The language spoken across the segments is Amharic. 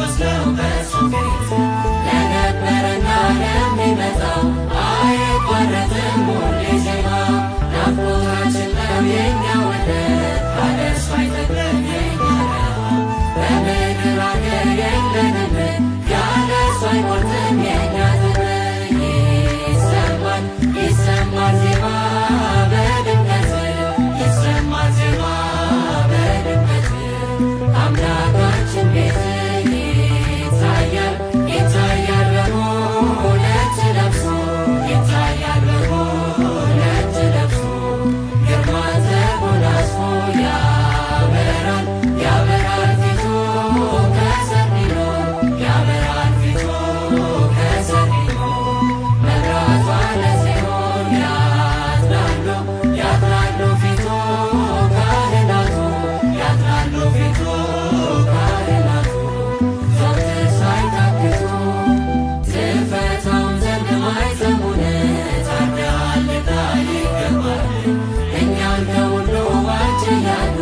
መስለው በእርሱ ፊት ለነበረና ለሚመጣው አይቋረጥም ሁሌ ዜማ። ናፍቆታችን ነው የኛ ወደር ካለ እርሱ አይጠግብም የኛ ረሃብ። በምድር አገር የለንም ያለ እርሱ አይሞልትም የኛ ጥም። ይሰማል ይሰማል ዜማ በድምቀት ይሰማል ዜማ በድምቀት አምላካችን ቤት ይታያል ይታያል በጉ ነጭ ለብሶ ይታያል በጉ ነጭ ለብሶ ግርማን ተጎናጽፎ ያበራል ያበራል ፊቱ ከሰኒኖር ያበራል ፊቱ ከሰኒኖር መብራቷ ለጽዮን ያጥላሉ ያጥላሉ ፊቱ ካህናቱ ያጥላሉ ፊቱ ካህናቱ ዘወትር ሳይታክቱ ትፈታውም ዘንድ ማኅተሙን ታርደሃልና ይገባል። እኛን ከሁሉ ዋጅያሉ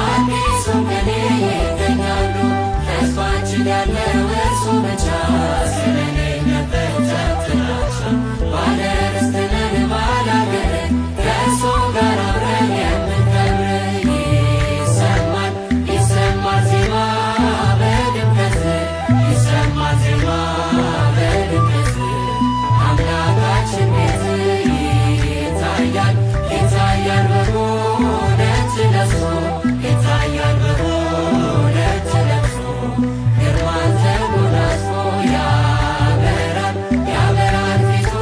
አዲሱም ቅኔ ይገኛሉ። ተስፋችን ያለው እርሱ ብቻ ስለኔ ነበር ተጥላቻ ባለ ርስት ነን ባለ አገር ከእርሱ ጋር አብረን የምንከብር። ይሰማል ይሰማል ዜማ በድምቀት ይሰማል ዜማ በድምቀት አምላካችን ቤት ይታያል ይታያል በጉ ነጭ ለብሶ ይታያል በጉ ነጭ ለብሶ ግርማን ተጎናጽፎ ያበራል ያበራል ፊቱ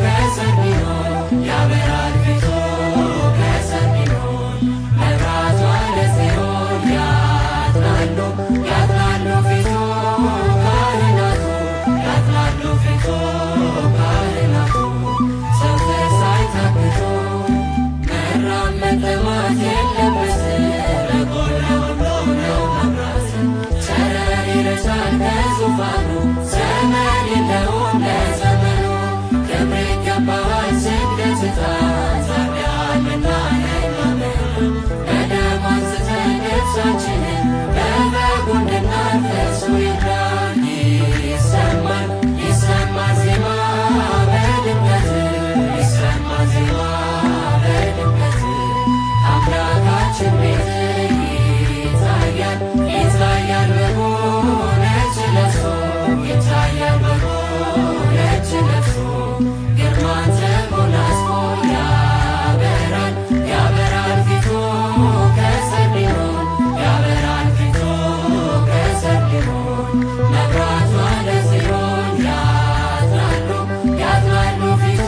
ከሰኒኖር ያበራል ፊቱ ከሰኒኖር መብራቷ ለጽዮን ያጥላሉ ያጥላሉ ፊቱ ካህናቱ ያጥላሉ ፊቱ ካህናቱ ዘወትር ሳይታክቱ መራመድ ጥማት የለበት ለጎን ለሁሉ ነው መብራት ጨረር ይረጫል ከዙፋኑ ዘመን የለውም ለዘመኑ ክብር ይገባዋል ስግደት ዕጣን ታርደሃልና ነይማመን በደሙ አንጽተን ልብሳችንን በበጉ እንድናልፍ እርሱ ይርዳን። ይሰማል ይሰማል ዜማ በድምቀት ይሰማል ዜማ በድምቀት አምላካችን ቤት ይታያል ይታያል በጉ ነጭ ለብሶ ይታያል በጉ ነጭ ለብሶ ግርማን ተጎናጽፎ ያበራል ያበራል ፊቱ ከሰኒኖር ያበራል ፊቱ ከሰኒኖር መብራቷ ለጽዮን ያጥላሉ ያጥላሉ ፊቱ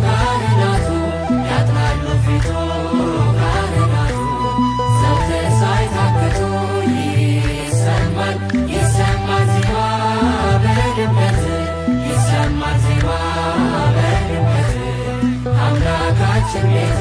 ካህናቱ ያጥላሉ ፊቱ ካህናቱ ዘወትር ሳይታክቱ ይሰማል ይሰማል ዜማ በድምቀት ይሰማል ዜማ በድምቀት አምላካችን ቤት